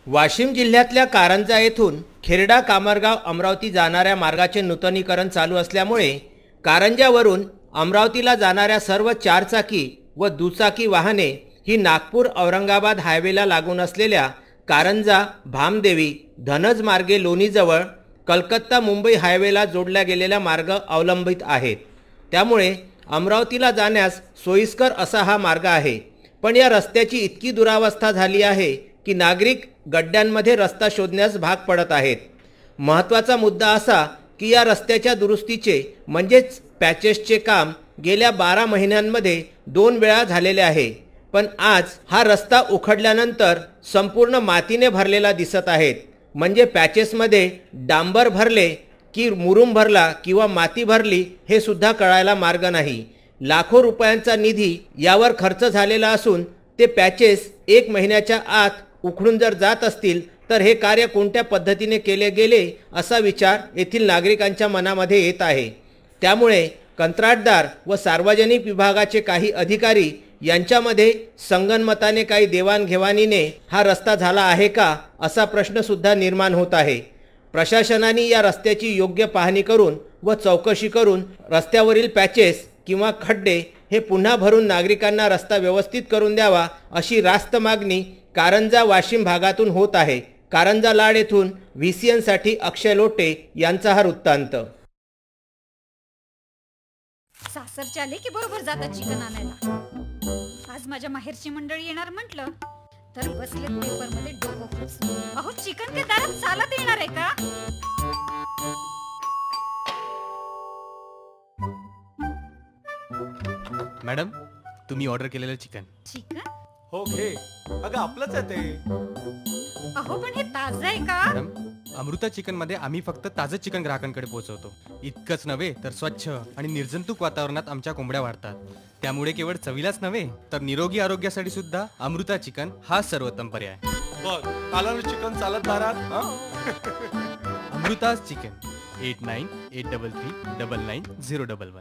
वाशिम जिल्ह्यातल्या कारंजा येथून खेरडा कामरगाव अमरावती जाणाऱ्या मार्गाचे नूतनीकरण चालू असल्यामुळे कारंजावरून अमरावतीला जाणाऱ्या सर्व चारचाकी व दुचाकी वाहने ही नागपूर औरंगाबाद हायवेला लागून असलेल्या कारंजा भामदेवी धनज मार्गे लोणीजवळ कलकत्ता मुंबई हायवेला जोडल्या गेलेला मार्ग अवलंबित आहेत। त्यामुळे अमरावतीला जाण्यास सोयीस्कर असा हा मार्ग आहे। पण या रस्त्याची इतकी दुरावस्था झाली आहे की नागरिक गड्ड्यांमध्ये रस्ता शोधण्यास भाग पडत आहेत। महत्त्वाचा मुद्दा असा की या रस्त्याच्या दुरुस्तीचे म्हणजेच पॅचेसचे काम गेल्या 12 महिन्यांमध्ये 2 वेळा झालेले आहे। पण आज हा रस्ता उखडल्यानंतर संपूर्ण मातीने भरलेला दिसत आहे। म्हणजे पॅचेसमध्ये डांबर भरले की मुरुम भरला किंवा माती भरली हे सुद्धा कळायला मार्ग नाही। लाखो रुपयांचा निधी यावर खर्च झालेला असून ते पॅचेस 1 महिन्याच्या आत उखडून जर जात असतील तर हे कार्य कोणत्या पद्धतीने केले गेले असा विचार येथील नागरिकांच्या मनामध्ये येत आहे। त्यामुळे कंत्राटदार व सार्वजनिक विभागाचे काही अधिकारी यांच्यामध्ये संगनमताने काही देवाणघेवाणीने हा रस्ता झाला आहे का असा प्रश्न सुद्धा निर्माण होत आहे। प्रशासनाने या रस्त्याची योग्य पाहणी करून व चौकशी करून रस्त्यावरील पॅचेस किंवा खड्डे हे पुन्हा भरून नागरिकांना रस्ता व्यवस्थित करून द्यावा अशी रास्त मागणी कारंजा वाशिम भागातून होत आहे। कारंजा लाड येथून VCN साठी अक्षय लोटे यांचा हा वृत्तांत। सासरचे आले की बरोबर जातात चिकन आणायला। आज माझ्या माहेरची मंडळी येणार म्हटलं तर बसलेत पेपर मध्ये डोकं खुपसून। अहो चिकन के दारात चालत येणार आहे का? मॅडम तुम्ही ऑर्डर केलेलं चिकन। चिकन? हो घे, अगं आपलंच आहे ते। अहो पण हे ताजं आहे का? मॅडम अमृता चिकन मध्ये आम्ही फक्त ताजं चिकन ग्राहकांकडे पोहोचवतो। इतकंच नव्हे तर स्वच्छ आणि निर्जंतुक वातावरणात आमच्या कोंबड्या वाढतात। त्यामुळे केवळ चवीलाच नव्हे तर निरोगी आरोग्यासाठी सुद्धा अमृता चिकन हा सर्वोत्तम पर्याय। बघ कालर चिकन चालत दारात। अमृताज चिकन 8983399011